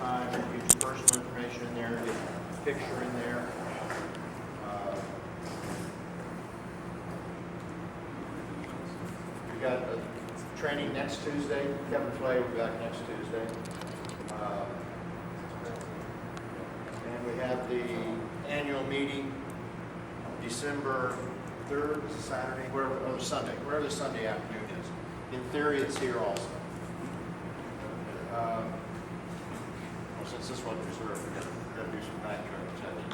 time, get your personal information in there, get a picture in there. We got a training next Tuesday. Kevin Flay will be back next Tuesday. And we have the annual meeting December 3rd, Saturday, or Sunday, wherever the Sunday afternoon is. In theory, it's here also. Well, since this one's reserved, we're going to do some backtrack checking.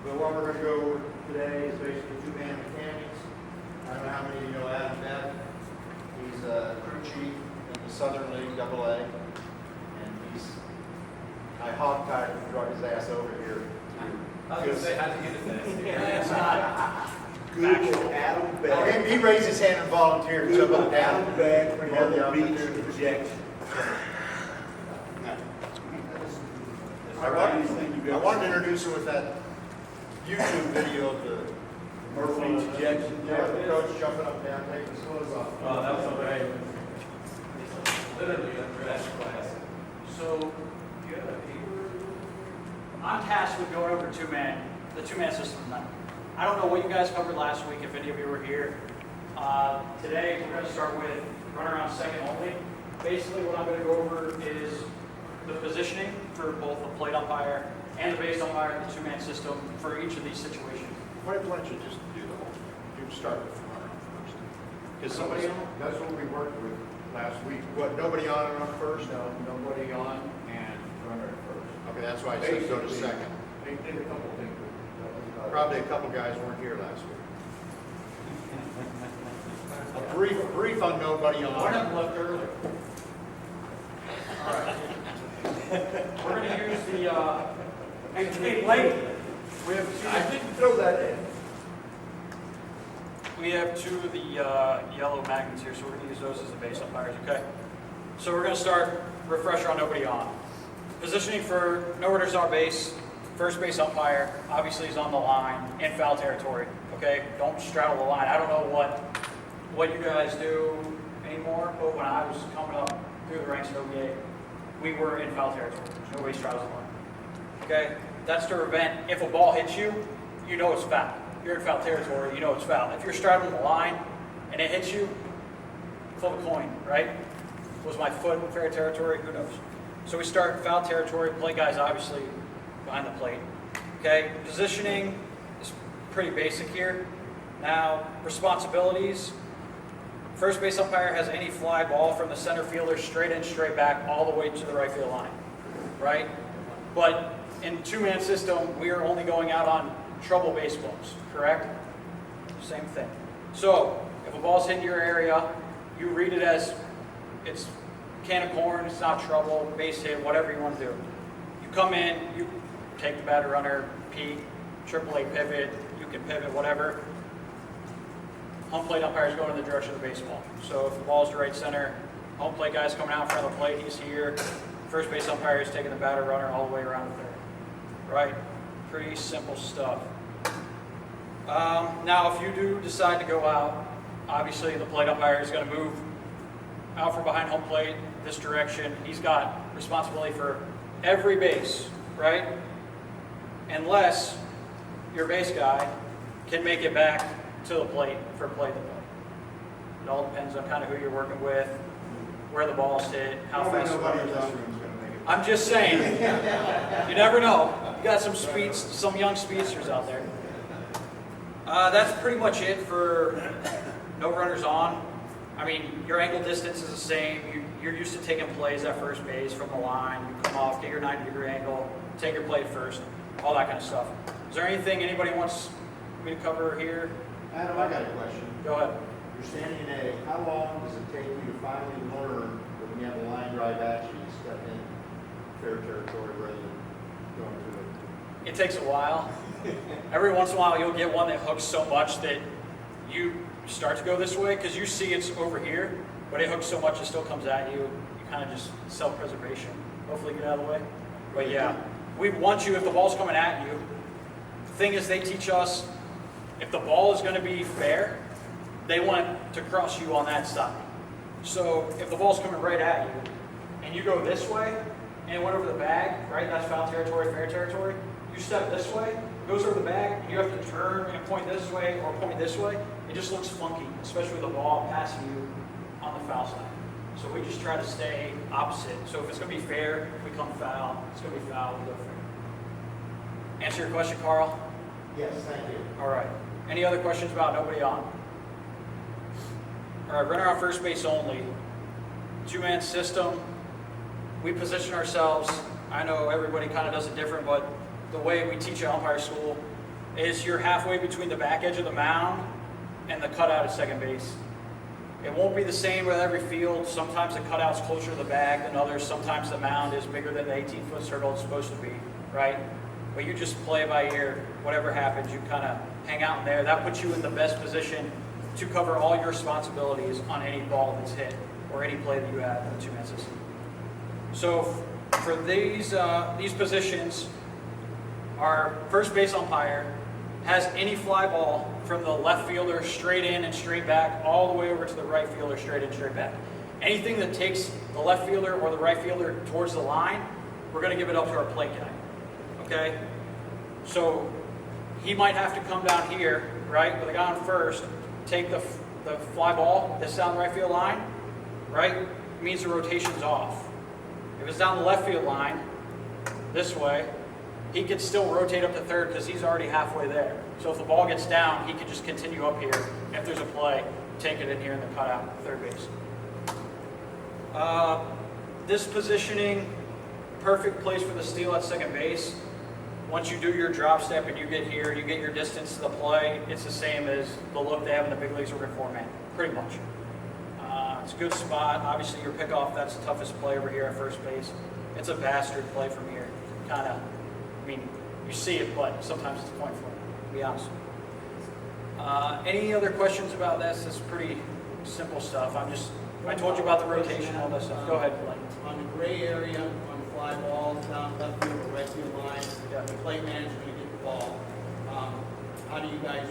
But what we're going to go over today is basically two-man mechanics. I don't know how many of you know Adam Beck. He's a crew chief in the Southern League AA, and I hog-tied him and brought his ass over here. I was going to say, how'd you get his name? It's not good old Adam Beck. He raised his hand and volunteered to jump up and down. Adam Beck, We had the Myrtle Beach opportunity. projection. I wanted to introduce him with that YouTube video of the Myrtle Beach projection. yeah, the coach jumping up and down, taking his clothes off. Oh, that was okay. Literally a dress class. So, I'm tasked with going over the two-man system tonight. I don't know what you guys covered last week, if any of you were here. Today, we're going to start with run around second only. Basically, what I'm going to go over is the positioning for both the plate umpire and the base umpire and the two-man system for each of these situations. Why don't you just do the whole, you start with the runner first? Because Somebody on? that's what we worked with last week. What, nobody on and on first? No, nobody on and runner at first. Okay, that's why I said go to Basically, second. They did a couple things. Probably a couple guys weren't here last week. A brief on nobody on. One of them left early. All right. We're going to use the plate. We have two. I didn't throw that in. We have two of the yellow magnets here, so we're going to use those as the base umpires, okay? So we're going to start refresher on nobody on. Positioning for no runners on base, first base umpire, obviously is on the line in foul territory, okay? Don't straddle the line. I don't know what you guys do anymore, but when I was coming up through the ranks of OBA, we were in foul territory. Nobody straddles the line, okay? That's to prevent, if a ball hits you, you know it's foul. You're in foul territory, you know it's foul. If you're straddling the line and it hits you, flip a coin, right? Was my foot in fair territory? Who knows? So we start in foul territory. Plate guys obviously behind the plate. Okay, positioning is pretty basic here. Now, responsibilities. First base umpire has any fly ball from the center fielder straight in, straight back, all the way to the right field line, right? But in two-man system, we are only going out on trouble baseballs, correct? Same thing. So, if a ball's hitting your area, you read it as it's can of corn, it's not trouble, base hit, whatever you want to do. You come in, you take the batter runner, peek, AAA pivot, you can pivot, whatever. Home plate umpire is going in the direction of the baseball. So if the ball's to right center, home plate guy's coming out in front of the plate, he's here. First base umpire is taking the batter runner all the way around the third. Right? Pretty simple stuff. Now, if you do decide to go out, obviously the plate umpire is going to move out from behind home plate this direction. He's got responsibility for every base, right? Unless your base guy can make it back to the plate for play the play. It all depends on kind of who you're working with, where the ball's hit, how fast the ball Nobody in is. this room's going to make it. I'm just saying, you never know. You got some young speedsters out there. That's pretty much it for no runners on. I mean, your angle distance is the same. You're used to taking plays at first base from the line. You come off, get your 90-degree angle, take your play first, all that kind of stuff. Is there anything anybody wants me to cover here? Adam, I got a question. Go ahead. You're standing in A. How long does it take you to finally learn when you have a line drive at you, to step in fair territory rather than going to it? It takes a while. Every once in a while, you'll get one that hooks so much that you start to go this way because you see it's over here, but it hooks so much it still comes at you. You kind of just self-preservation. Hopefully get out of the way. But yeah, we want you, if the ball's coming at you, the thing is they teach us if the ball is going to be fair, they want to cross you on that side. So if the ball's coming right at you and you go this way, and it went over the bag, right? That's foul territory, fair territory. You step this way, goes over the bag, and you have to turn and point this way or point this way. It just looks funky, especially with the ball passing you on the foul side. So we just try to stay opposite. So if it's going to be fair, we come foul. It's going to be foul, we go fair. Answer your question, Carl? Yes, thank you. All right. Any other questions about nobody on? All right, runner on first base only. Two-man system. We position ourselves. I know everybody kind of does it different, but the way we teach at umpire school is you're halfway between the back edge of the mound and the cutout at second base. It won't be the same with every field. Sometimes the cutout's closer to the bag than others. Sometimes the mound is bigger than the 18-foot circle it's supposed to be, right? But you just play by ear. Whatever happens, you kind of hang out in there. That puts you in the best position to cover all your responsibilities on any ball that's hit or any play that you have in the two-man system. So for these positions, our first base umpire has any fly ball from the left fielder straight in and straight back all the way over to the right fielder straight in, straight back. Anything that takes the left fielder or the right fielder towards the line, we're going to give it up to our plate guy. Okay? So he might have to come down here, right, with a guy on first, take the fly ball that's down the right field line, right? It means the rotation's off. If it's down the left field line, this way, he could still rotate up to third because he's already halfway there. So if the ball gets down, he could just continue up here. If there's a play, take it in here and then cut out third base. This positioning, perfect place for the steal at second base. Once you do your drop step and you get here, you get your distance to the play, it's the same as the look they have in the big leagues over four-man, pretty much. It's a good spot. Obviously, your pickoff, that's the toughest play over here at first base. It's a bastard play from here. Kind of, I mean, you see it, but sometimes it's a point for it, to be honest. Any other questions about this? It's pretty simple stuff. I told you about the rotation, all this stuff. Go ahead, Blaine. On the gray area, on the fly ball, down left field or right field line, the plate manager going to get the ball. How do you guys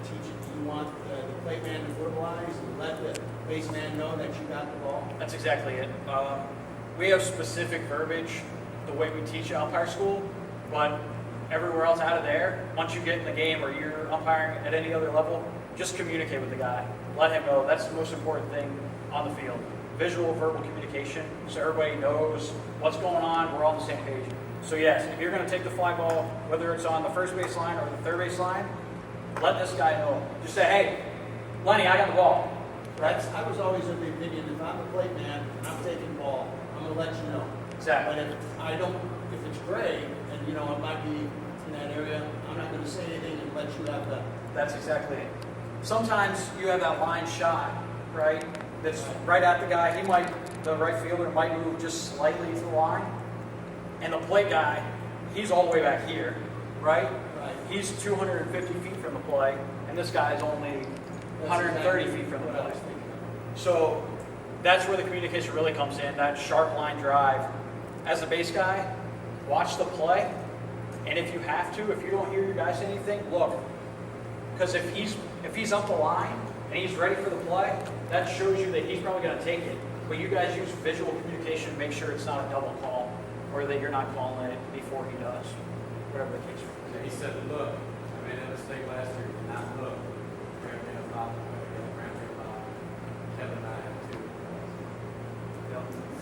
teach it? Do you want the plate man to verbalize and let the base man know that you got the ball? That's exactly it. We have specific verbiage the way we teach at umpire school, but everywhere else out of there, once you get in the game or you're umpiring at any other level, just communicate with the guy. Let him know. That's the most important thing on the field. Visual, verbal communication, so everybody knows what's going on, we're all on the same page. So yes, if you're going to take the fly ball, whether it's on the first base line or the third base line, let this guy know. Just say, hey, Lenny, I got the ball. Right? I was always of the opinion, if I'm the plate man and I'm taking the ball, I'm going to let you know. Exactly. But if it's gray, and it might be in that area, I'm not going to say anything and let you have the. That's exactly it. Sometimes you have that line shot, right? That's right at the guy. The right fielder might move just slightly to the line. And the plate guy, he's all the way back here, right? Right. He's 250 feet from the play, and this guy's only 130 feet from the play. So that's where the communication really comes in, that sharp line drive. As a base guy, watch the play, and if you have to, if you don't hear your guy say anything, look. Because if he's up the line and he's ready for the play, that shows you that he's probably going to take it. But you guys use visual communication to make sure it's not a double call, or that you're not calling it before he does, whatever the case may be. He said, look, I made a mistake last year, not look. Ramsey about, Kevin and I have two.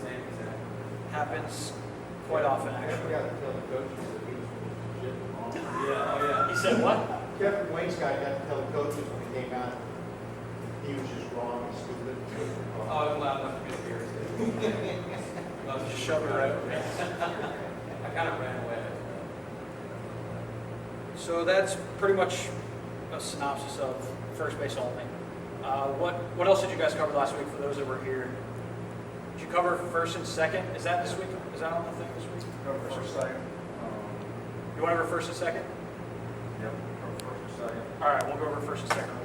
Same exact. Happens quite often, I actually. forgot to tell the coaches that he was shit wrong. Yeah, oh yeah. He said what? Kevin Wayne's guy got to tell the coaches when he came out, he was just wrong and stupid. Oh, I was loud enough to get here. Just shove it right over. I kind of ran away. So that's pretty much a synopsis of first base only. What else did you guys cover last week for those that were here? Did you cover first and second? Is that this week? Is that on the thing this week? Go first, second. You want to go first and second? Yep, go first, second. All right, we'll go over first and second